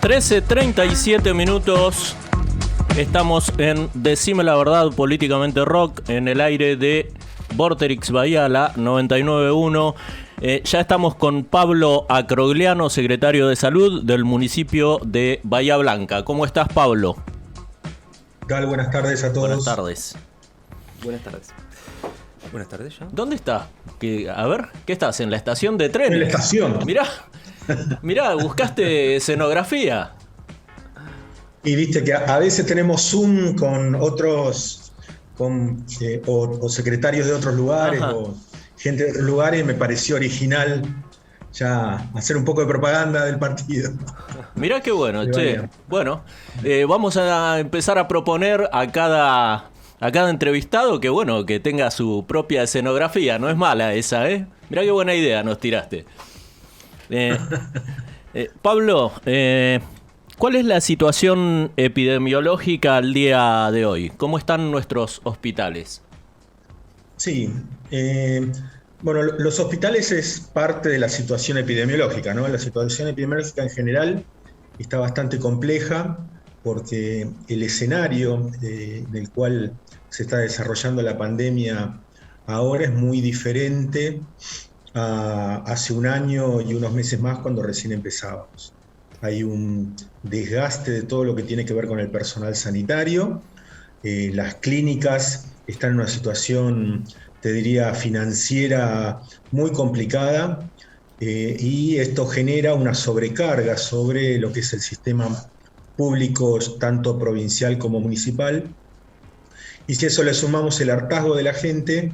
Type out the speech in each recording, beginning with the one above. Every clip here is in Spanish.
13:37. Estamos en Decime la Verdad Políticamente Rock, en el aire de Vorterix Bahía, la 99.1. Ya estamos con Pablo Acrogliano, secretario de Salud del municipio de Bahía Blanca. ¿Cómo estás, Pablo? ¿Qué tal? Buenas tardes a todos. Buenas tardes. Buenas tardes. Buenas tardes ya. ¿Dónde estás? A ver, ¿qué estás? ¿En la estación de trenes? En la estación. Mirá, buscaste escenografía. Y viste que a veces tenemos Zoom con otros, o secretarios de otros lugares, Ajá. o gente de otros lugares, y me pareció original ya hacer un poco de propaganda del partido. Mirá qué bueno, Sí, che. vaya. Bueno, vamos a empezar a proponer a cada entrevistado que tenga su propia escenografía. No es mala esa, ¿eh? Mirá qué buena idea nos tiraste. Pablo, ¿cuál es la situación epidemiológica al día de hoy? ¿Cómo están nuestros hospitales? Sí, bueno, los hospitales es parte de la situación epidemiológica, ¿no? La situación epidemiológica en general está bastante compleja porque el escenario en el cual se está desarrollando la pandemia ahora es muy diferente a hace un año y unos meses más cuando recién empezábamos. Hay un desgaste de todo lo que tiene que ver con el personal sanitario. Las clínicas están en una situación, te diría, financiera muy complicada, y esto genera una sobrecarga sobre lo que es el sistema público, tanto provincial como municipal. Y si a eso le sumamos el hartazgo de la gente,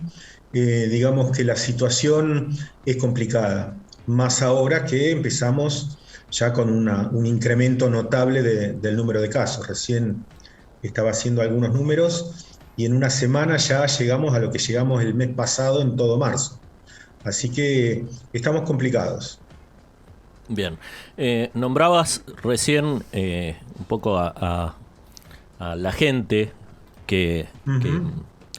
digamos que la situación es complicada, más ahora que empezamos ya con un incremento notable del número de casos. Recién estaba haciendo algunos números y en una semana ya llegamos a lo que llegamos el mes pasado en todo marzo. Así que estamos complicados. Bien. Nombrabas recién un poco a la gente que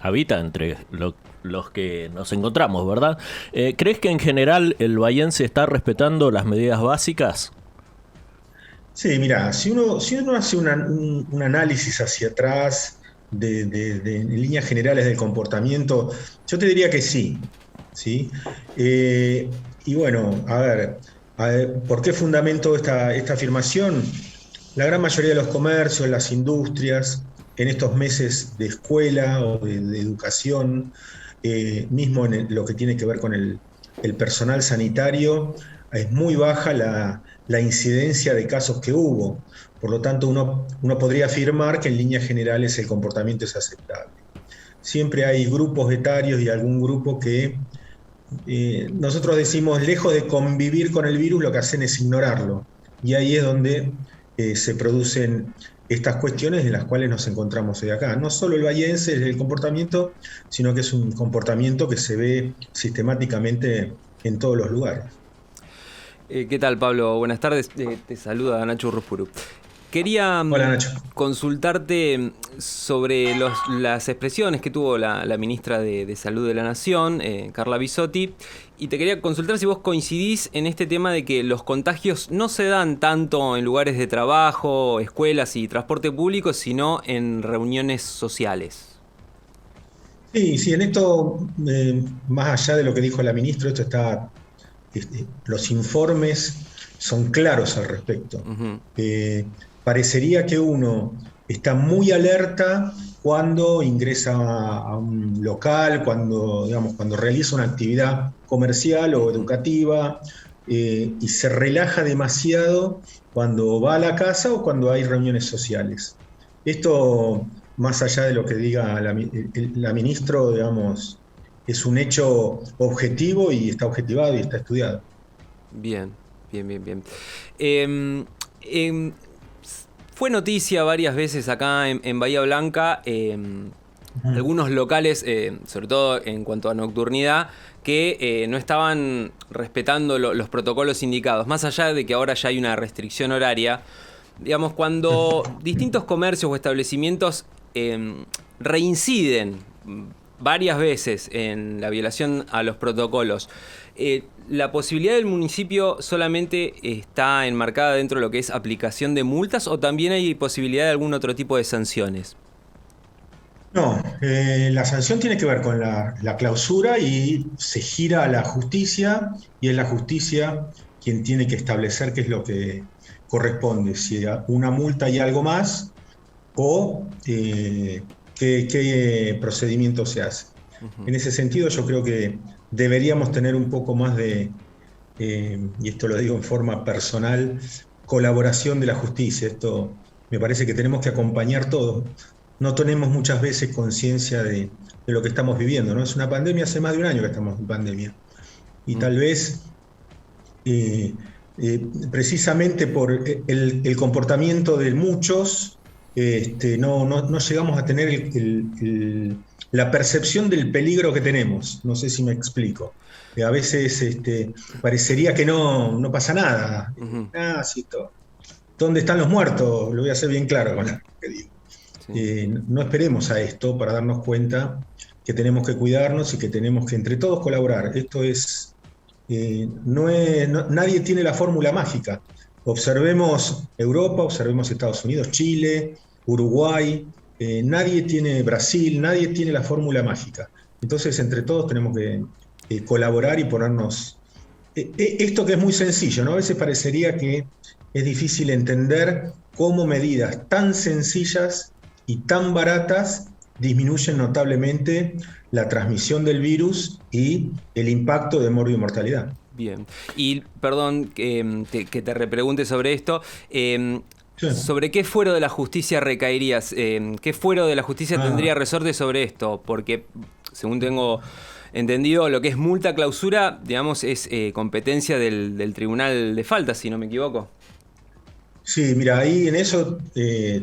habita entre los que nos encontramos, ¿verdad? ¿Crees que en general el bahiense está respetando las medidas básicas? Sí, mira, si uno hace un análisis hacia atrás en líneas generales del comportamiento, yo te diría que sí, ¿sí? Y bueno, a ver, ¿por qué fundamento esta afirmación? La gran mayoría de los comercios, las industrias, en estos meses de escuela o de educación, mismo en lo que tiene que ver con el personal sanitario, es muy baja la incidencia de casos que hubo. Por lo tanto, uno podría afirmar que en líneas generales el comportamiento es aceptable. Siempre hay grupos etarios y algún grupo que nosotros decimos, lejos de convivir con el virus, lo que hacen es ignorarlo. Y ahí es donde se producen estas cuestiones en las cuales nos encontramos hoy acá. No solo el bahiense es el comportamiento, sino que es un comportamiento que se ve sistemáticamente en todos los lugares. ¿Qué tal, Pablo? Buenas tardes. Te saluda Nacho Urruspuru. Quería Hola, Nacho. consultarte sobre las expresiones que tuvo la ministra de Salud de la Nación, Carla Bisotti, y te quería consultar si vos coincidís en este tema de que los contagios no se dan tanto en lugares de trabajo, escuelas y transporte público, sino en reuniones sociales. Sí, en esto, más allá de lo que dijo la ministra, los informes son claros al respecto. Uh-huh. Parecería que uno está muy alerta cuando ingresa a un local, cuando realiza una actividad comercial o educativa, y se relaja demasiado cuando va a la casa o cuando hay reuniones sociales. Esto, más allá de lo que diga la ministra, digamos, es un hecho objetivo y está objetivado y está estudiado. Bien. Fue noticia varias veces acá en Bahía Blanca, algunos locales, sobre todo en cuanto a nocturnidad, que no estaban respetando los protocolos indicados. Más allá de que ahora ya hay una restricción horaria, digamos, cuando distintos comercios o establecimientos reinciden varias veces en la violación a los protocolos. ¿La posibilidad del municipio solamente está enmarcada dentro de lo que es aplicación de multas o también hay posibilidad de algún otro tipo de sanciones? No, la sanción tiene que ver con la clausura y se gira a la justicia y es la justicia quien tiene que establecer qué es lo que corresponde, si una multa y algo más o qué procedimiento se hace. Uh-huh. En ese sentido yo creo que deberíamos tener un poco más de, y esto lo digo en forma personal, colaboración de la justicia. Esto me parece que tenemos que acompañar todos. No tenemos muchas veces conciencia de lo que estamos viviendo, ¿no? Es una pandemia, hace más de un año que estamos en pandemia. Y tal vez precisamente por el comportamiento de muchos, no llegamos a tener la percepción del peligro que tenemos. No sé si me explico. A veces parecería que no pasa nada. Uh-huh. Sí, ¿dónde están los muertos? Lo voy a hacer bien claro con lo que digo. Sí. No esperemos a esto para darnos cuenta que tenemos que cuidarnos y que tenemos que entre todos colaborar. Esto es, nadie tiene la fórmula mágica. Observemos Europa, observemos Estados Unidos, Chile, Uruguay, nadie tiene Brasil, nadie tiene la fórmula mágica. Entonces entre todos tenemos que colaborar y ponernos... esto que es muy sencillo, ¿no? A veces parecería que es difícil entender cómo medidas tan sencillas y tan baratas disminuyen notablemente la transmisión del virus y el impacto de morbo y mortalidad. Bien. Y, perdón que te repregunte sobre esto. Sí. ¿Sobre qué fuero de la justicia recaerías? ¿Qué fuero de la justicia tendría resorte sobre esto? Porque, según tengo entendido, lo que es multa, clausura, digamos, es competencia del Tribunal de Faltas, si no me equivoco. Sí, mira, ahí en eso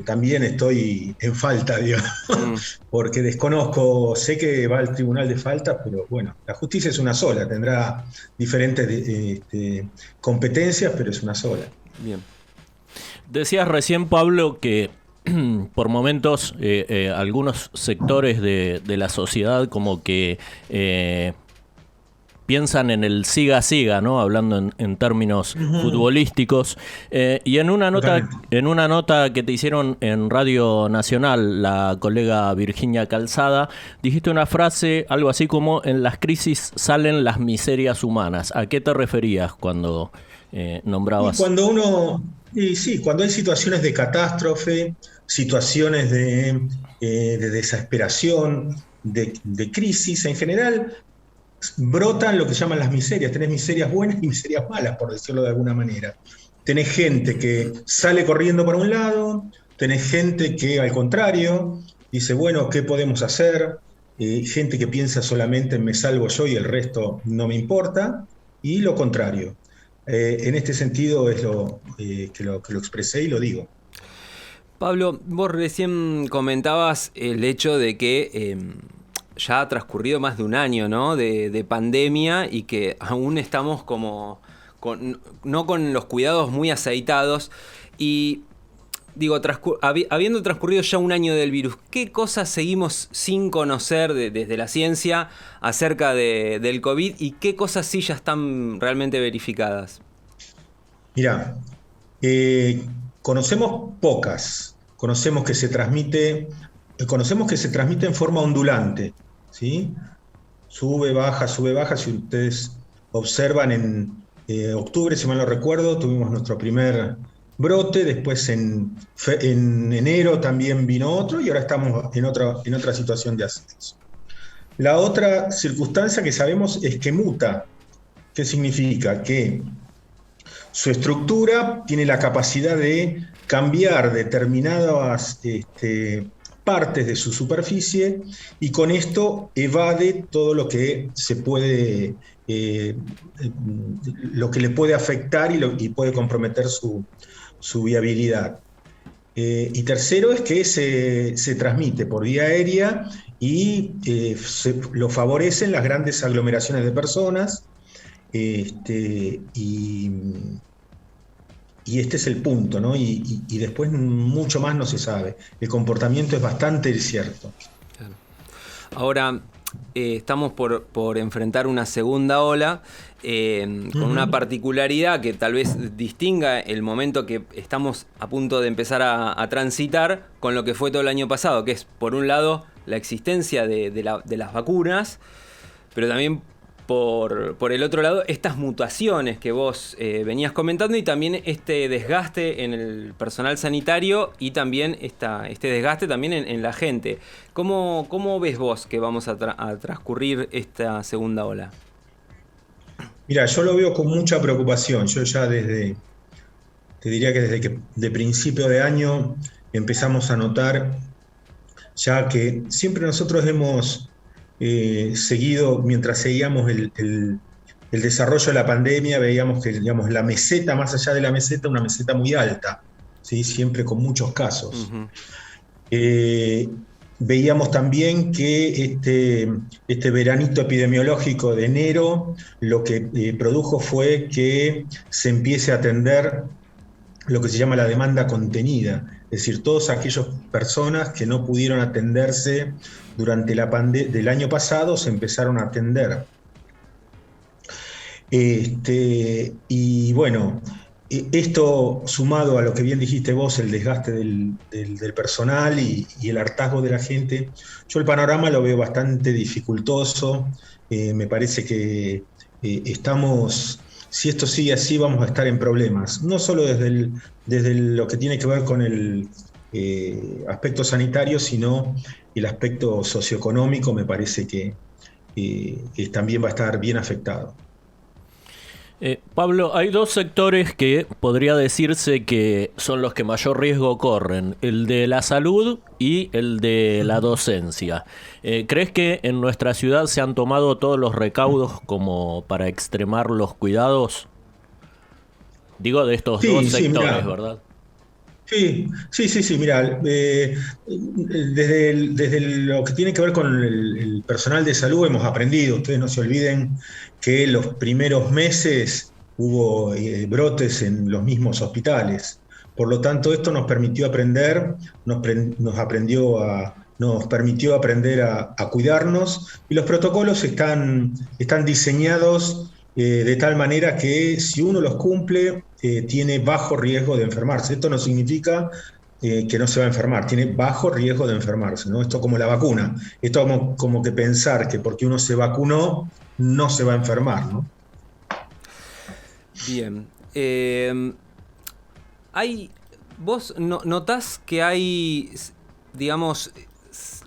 también estoy en falta, digamos, porque desconozco, sé que va al Tribunal de Faltas, pero bueno, la justicia es una sola, tendrá diferentes competencias, pero es una sola. Bien. Decías recién, Pablo, que por momentos algunos sectores de la sociedad como que piensan en el siga-siga, ¿no? Hablando en términos futbolísticos. Y en una nota que te hicieron en Radio Nacional, la colega Virginia Calzada, dijiste una frase, algo así como: en las crisis salen las miserias humanas. ¿A qué te referías cuando nombrabas? Cuando hay situaciones de catástrofe, situaciones de desesperación, de crisis en general, brotan lo que llaman las miserias. Tenés miserias buenas y miserias malas, por decirlo de alguna manera. Tenés gente que sale corriendo para un lado, tenés gente que al contrario dice, bueno, ¿qué podemos hacer? Gente que piensa solamente en me salvo yo y el resto no me importa, y lo contrario. En este sentido es que lo expresé y lo digo. Pablo, vos recién comentabas el hecho de que ya ha transcurrido más de un año, ¿no? de pandemia y que aún estamos como no con los cuidados muy aceitados. Y digo, habiendo transcurrido ya un año del virus, ¿qué cosas seguimos sin conocer desde la ciencia acerca del COVID y qué cosas sí ya están realmente verificadas? Mirá, conocemos pocas. Conocemos que se transmite en forma ondulante, ¿sí? Sube, baja. Si ustedes observan, en octubre, si mal no recuerdo, tuvimos nuestro primer brote, después en enero también vino otro y ahora estamos en otra situación de ascenso. La otra circunstancia que sabemos es que muta. ¿Qué significa? Que su estructura tiene la capacidad de cambiar determinadas partes de su superficie y con esto evade todo lo que se puede, lo que le puede afectar y puede comprometer su viabilidad. Y tercero es que se transmite por vía aérea y lo favorecen las grandes aglomeraciones de personas. Y este es el punto, ¿no? Y después mucho más no se sabe. El comportamiento es bastante incierto. Claro. Ahora, estamos por enfrentar una segunda ola con una particularidad que tal vez distinga el momento que estamos a punto de empezar a transitar con lo que fue todo el año pasado, que es, por un lado, la existencia de las vacunas, pero también por el otro lado, estas mutaciones que vos venías comentando, y también este desgaste en el personal sanitario y también este desgaste también en la gente. ¿Cómo ves vos que vamos a transcurrir esta segunda ola? Mira, yo lo veo con mucha preocupación. Yo ya te diría que desde que de principio de año empezamos a notar ya que siempre nosotros hemos seguido, mientras seguíamos el desarrollo de la pandemia, veíamos que, digamos, la meseta, más allá de la meseta, una meseta muy alta, ¿sí? Siempre con muchos casos. Veíamos también que este veranito epidemiológico de enero lo que produjo fue que se empiece a atender lo que se llama la demanda contenida, es decir, todas aquellas personas que no pudieron atenderse durante la pandemia del año pasado se empezaron a atender. Y bueno, esto sumado a lo que bien dijiste vos, el desgaste del personal y el hartazgo de la gente, yo el panorama lo veo bastante dificultoso. Me parece que estamos, si esto sigue así, vamos a estar en problemas, no solo desde lo que tiene que ver con el aspecto sanitario, sino el aspecto socioeconómico. Me parece que también va a estar bien afectado. Pablo, hay dos sectores que podría decirse que son los que mayor riesgo corren, el de la salud y el de la docencia. ¿Crees que en nuestra ciudad se han tomado todos los recaudos como para extremar los cuidados? Digo, de estos dos sectores, mirá, ¿verdad? Sí, mira, desde lo que tiene que ver con el personal de salud hemos aprendido. Ustedes no se olviden que los primeros meses hubo brotes en los mismos hospitales. Por lo tanto, esto nos permitió aprender, nos permitió aprender a cuidarnos, y los protocolos están diseñados de tal manera que si uno los cumple, tiene bajo riesgo de enfermarse. Esto no significa que no se va a enfermar, tiene bajo riesgo de enfermarse, ¿no? Esto como la vacuna, esto como que pensar que porque uno se vacunó no se va a enfermar, ¿no? Bien. ¿Vos notás que hay, digamos,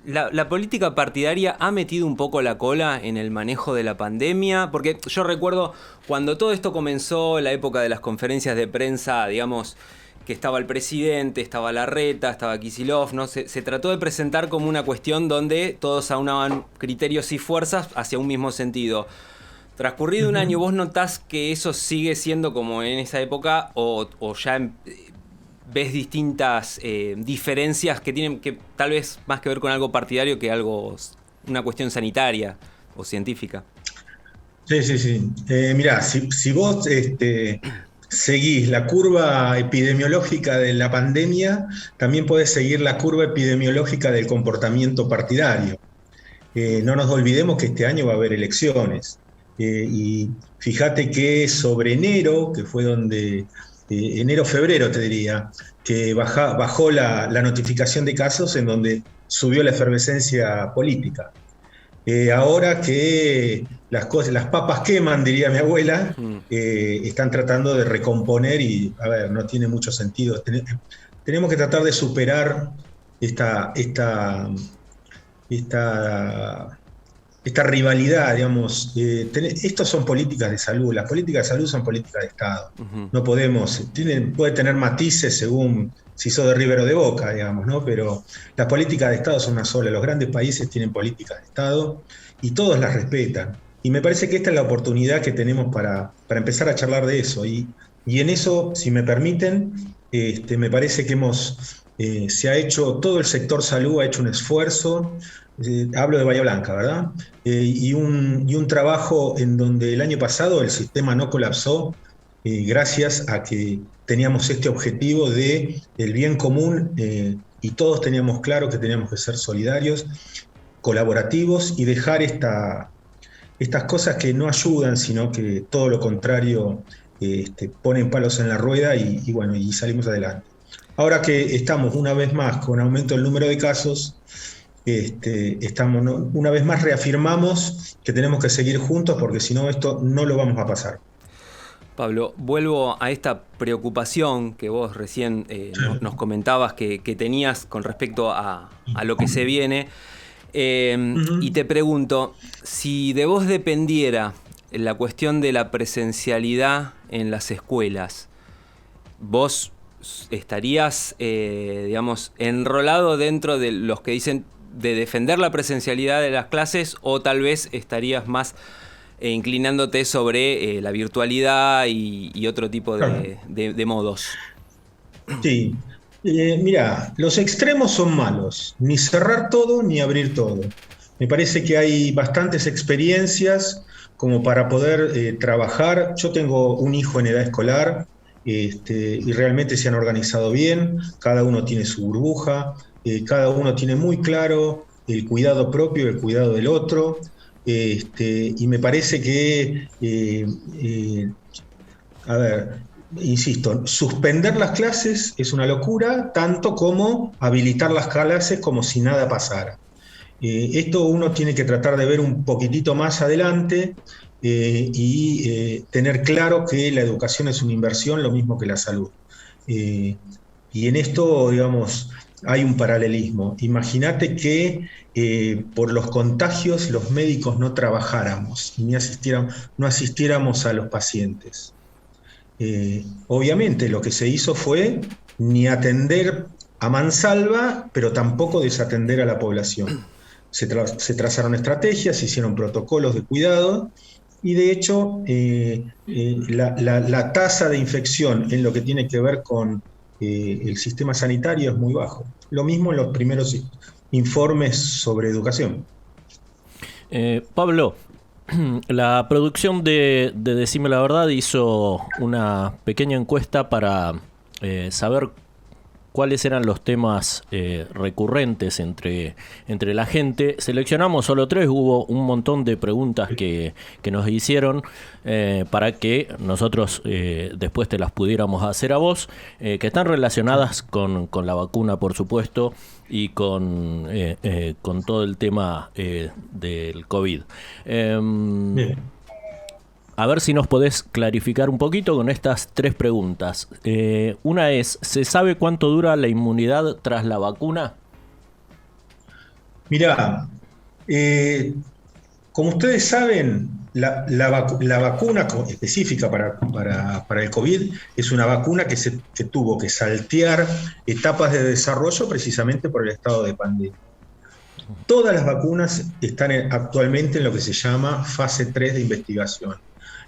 la política partidaria ha metido un poco la cola en el manejo de la pandemia? Porque yo recuerdo cuando todo esto comenzó, la época de las conferencias de prensa, digamos, que estaba el presidente, estaba Larreta, estaba Kicillof, ¿no? Se trató de presentar como una cuestión donde todos aunaban criterios y fuerzas hacia un mismo sentido. Transcurrido un año, ¿vos notás que eso sigue siendo como en esa época o ya ves distintas diferencias que tienen que tal vez más que ver con algo partidario que una cuestión sanitaria o científica? Sí. Mirá, si vos seguís la curva epidemiológica de la pandemia, también podés seguir la curva epidemiológica del comportamiento partidario. No nos olvidemos que este año va a haber elecciones. Y fíjate que sobre enero, que fue donde... enero-febrero te diría, que bajó la notificación de casos, en donde subió la efervescencia política. Ahora que las papas queman, diría mi abuela, están tratando de recomponer y, a ver, no tiene mucho sentido. Tenemos que tratar de superar esta rivalidad, digamos. Estos son políticas de salud, las políticas de salud son políticas de Estado. No podemos, puede tener matices según si sos de River o de Boca, digamos, ¿no? Pero las políticas de Estado son una sola. Los grandes países tienen políticas de Estado y todos las respetan. Y me parece que esta es la oportunidad que tenemos para empezar a charlar de eso. Y en eso, si me permiten, me parece que se ha hecho, todo el sector salud ha hecho un esfuerzo. Hablo de Bahía Blanca, ¿verdad? Y un trabajo en donde el año pasado el sistema no colapsó gracias a que teníamos este objetivo del bien común, y todos teníamos claro que teníamos que ser solidarios. colaborativos y dejar estas cosas que no ayudan, sino que todo lo contrario, ponen palos en la rueda y bueno, y salimos adelante. Ahora que estamos una vez más con aumento del número de casos, una vez más reafirmamos que tenemos que seguir juntos, porque si no, esto no lo vamos a pasar. Pablo, vuelvo a esta preocupación que vos recién nos comentabas que tenías con respecto a lo que se viene. Y te pregunto, si de vos dependiera la cuestión de la presencialidad en las escuelas, ¿vos estarías, digamos, enrolado dentro de los que dicen de defender la presencialidad de las clases, o tal vez estarías más inclinándote sobre la virtualidad y otro tipo de modos? Sí. Mira, los extremos son malos, ni cerrar todo ni abrir todo. Me parece que hay bastantes experiencias como para poder trabajar. Yo tengo un hijo en edad escolar y realmente se han organizado bien, cada uno tiene su burbuja, cada uno tiene muy claro el cuidado propio, el cuidado del otro, y me parece que, a ver, insisto, suspender las clases es una locura, tanto como habilitar las clases como si nada pasara. Esto uno tiene que tratar de ver un poquitito más adelante y tener claro que la educación es una inversión, lo mismo que la salud. Y en esto, digamos, hay un paralelismo. Imagínate que por los contagios los médicos no trabajáramos y no asistiéramos a los pacientes. Obviamente lo que se hizo fue ni atender a mansalva, pero tampoco desatender a la población. Se trazaron estrategias, se hicieron protocolos de cuidado y de hecho la tasa de infección en lo que tiene que ver con el sistema sanitario es muy bajo. Lo mismo en los primeros informes sobre educación. Pablo, la producción de Decime la Verdad hizo una pequeña encuesta para saber cuáles eran los temas recurrentes entre la gente. Seleccionamos solo 3, hubo un montón de preguntas que nos hicieron para que nosotros después te las pudiéramos hacer a vos, que están relacionadas con la vacuna, por supuesto, y con todo el tema del COVID. Bien. A ver si nos podés clarificar un poquito con estas 3 preguntas. Una es, ¿se sabe cuánto dura la inmunidad tras la vacuna? Mirá, como ustedes saben, la vacuna específica para el COVID es una vacuna que tuvo que saltear etapas de desarrollo precisamente por el estado de pandemia. Todas las vacunas están actualmente en lo que se llama fase 3 de investigación,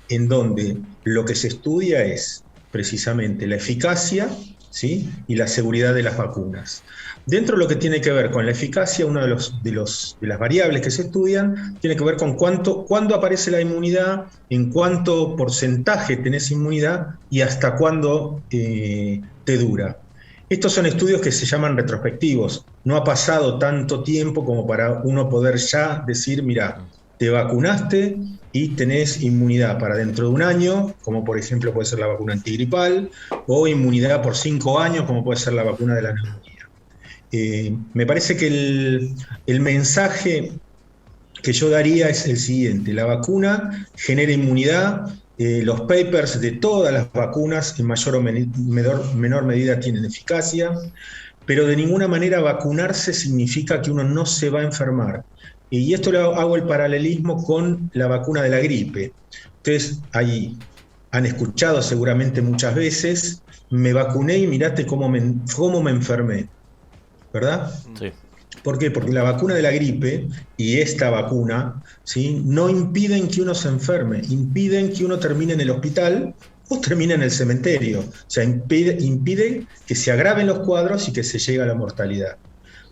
en donde lo que se estudia es precisamente la eficacia, ¿sí?, y la seguridad de las vacunas. Dentro de lo que tiene que ver con la eficacia, una de las variables que se estudian tiene que ver con cuándo aparece la inmunidad, en cuánto porcentaje tenés inmunidad y hasta cuándo te dura. Estos son estudios que se llaman retrospectivos. No ha pasado tanto tiempo como para uno poder ya decir, mira, te vacunaste y tenés inmunidad para dentro de un año, como por ejemplo puede ser la vacuna antigripal, o inmunidad por 5 años, como puede ser la vacuna de la neumonía. Me parece que el mensaje que yo daría es el siguiente: la vacuna genera inmunidad, los papers de todas las vacunas en mayor o menor medida tienen eficacia, pero de ninguna manera vacunarse significa que uno no se va a enfermar. Y esto lo hago el paralelismo con la vacuna de la gripe. Ustedes ahí han escuchado seguramente muchas veces, me vacuné y mirate cómo me enfermé, ¿verdad? Sí. ¿Por qué? Porque la vacuna de la gripe y esta vacuna, ¿sí?, no impiden que uno se enferme, impiden que uno termine en el hospital o termine en el cementerio. O sea, impide que se agraven los cuadros y que se llegue a la mortalidad.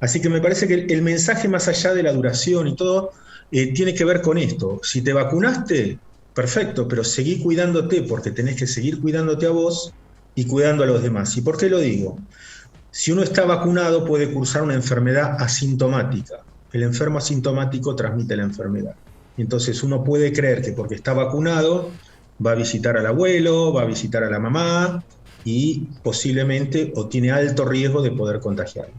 Así que me parece que el mensaje, más allá de la duración y todo, tiene que ver con esto. Si te vacunaste, perfecto, pero seguí cuidándote, porque tenés que seguir cuidándote a vos y cuidando a los demás. ¿Y por qué lo digo? Si uno está vacunado puede cursar una enfermedad asintomática. el enfermo asintomático transmite la enfermedad. Entonces uno puede creer que porque está vacunado va a visitar al abuelo, va a visitar a la mamá y posiblemente o tiene alto riesgo de poder contagiarlo.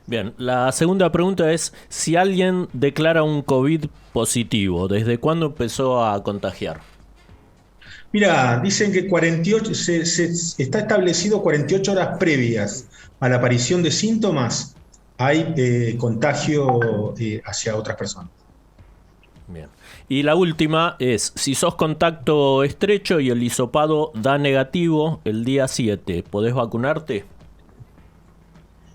Bien, la segunda pregunta es, si alguien declara un COVID positivo, ¿desde cuándo empezó a contagiar? Mira, dicen que 48, está establecido 48 horas previas a la aparición de síntomas, hay contagio hacia otras personas. Bien. Y la última es, si sos contacto estrecho y el hisopado da negativo el día 7, ¿podés vacunarte?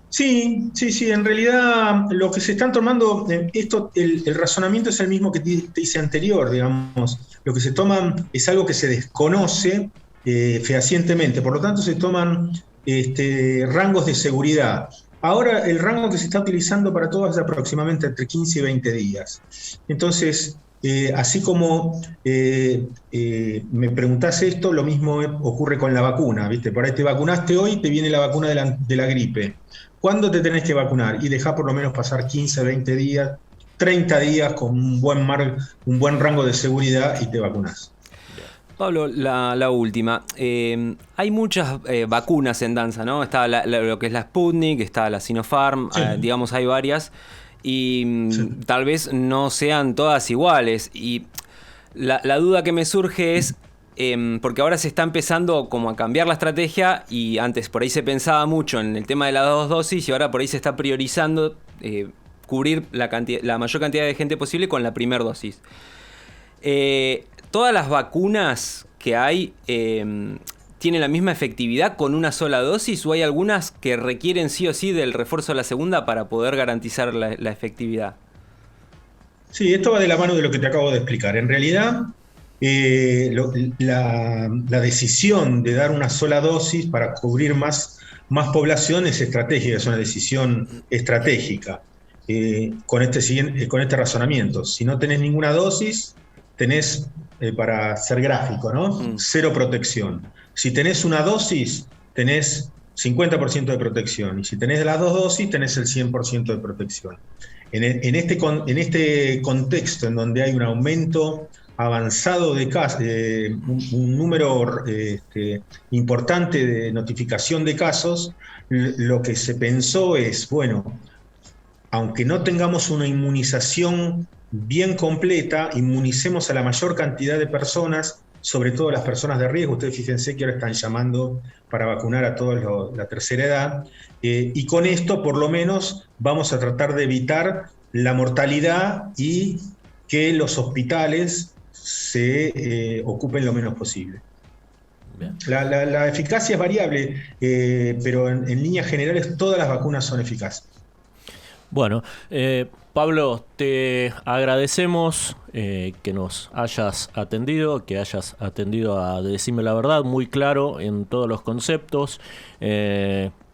Sí, en realidad lo que se están tomando, el razonamiento es el mismo que te hice anterior, digamos. Lo que se toman es algo que se desconoce fehacientemente, por lo tanto se toman rangos de seguridad. Ahora el rango que se está utilizando para todos es aproximadamente entre 15 y 20 días. Entonces, así como me preguntás esto, lo mismo ocurre con la vacuna, ¿viste? Por ahí te vacunaste hoy, te viene la vacuna de la gripe. ¿Cuándo te tenés que vacunar? Y dejá por lo menos pasar 15, 20 días, 30 días con un buen rango de seguridad y te vacunás. Pablo, la última. Hay muchas vacunas en danza, ¿no? Está lo que es la Sputnik, está la Sinopharm, Sí. digamos, hay varias. Y Sí. tal vez no sean todas iguales. Y la duda que me surge es, porque ahora se está empezando como a cambiar la estrategia y antes por ahí se pensaba mucho en el tema de las 2 dosis y ahora por ahí se está priorizando cubrir la mayor cantidad de gente posible con la primera dosis. ¿Todas las vacunas que hay tienen la misma efectividad con una sola dosis o hay algunas que requieren sí o sí del refuerzo de la segunda para poder garantizar la efectividad? Sí, esto va de la mano de lo que te acabo de explicar. En realidad, la decisión de dar una sola dosis para cubrir más población es estratégica, es una decisión estratégica. Con este razonamiento, si no tenés ninguna dosis, tenés, para ser gráfico, ¿no? Cero protección. Si tenés una dosis, tenés 50% de protección. Y si tenés las 2 dosis, tenés el 100% de protección. En este contexto en donde hay un aumento avanzado de casos, un número importante de notificación de casos, lo que se pensó es, bueno, aunque no tengamos una inmunización bien completa, inmunicemos a la mayor cantidad de personas, sobre todo las personas de riesgo. Ustedes fíjense que ahora están llamando para vacunar a toda la tercera edad, y con esto por lo menos vamos a tratar de evitar la mortalidad y que los hospitales se ocupen lo menos posible. Bien. La eficacia es variable, pero en líneas generales todas las vacunas son eficaces. Bueno, Pablo, te agradecemos que nos hayas atendido, que hayas atendido a Decime la Verdad, muy claro en todos los conceptos.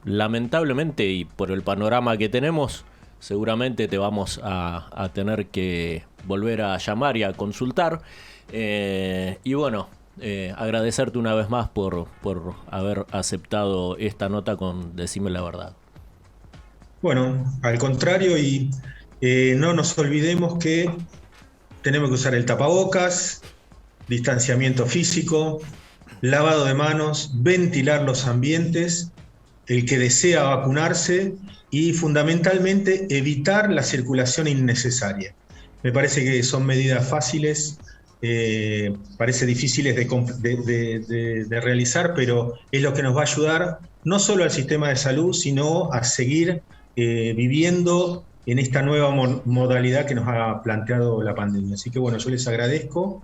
Lamentablemente, y por el panorama que tenemos, seguramente te vamos a tener que volver a llamar y a consultar. Y bueno, agradecerte una vez más por haber aceptado esta nota con Decime la Verdad. Bueno, al contrario, y no nos olvidemos que tenemos que usar el tapabocas, distanciamiento físico, lavado de manos, ventilar los ambientes, el que desea vacunarse y fundamentalmente evitar la circulación innecesaria. Me parece que son medidas fáciles, parece difíciles de realizar, pero es lo que nos va a ayudar no solo al sistema de salud, sino a seguir viviendo en esta nueva modalidad que nos ha planteado la pandemia. Así que bueno, yo les agradezco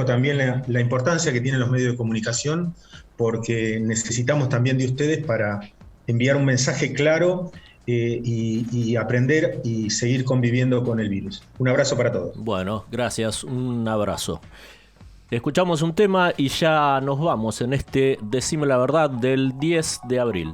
también la importancia que tienen los medios de comunicación, porque necesitamos también de ustedes para enviar un mensaje claro y aprender y seguir conviviendo con el virus. Un abrazo para todos. Bueno, gracias, un abrazo. Escuchamos un tema y ya nos vamos en este Decime la Verdad del 10 de abril.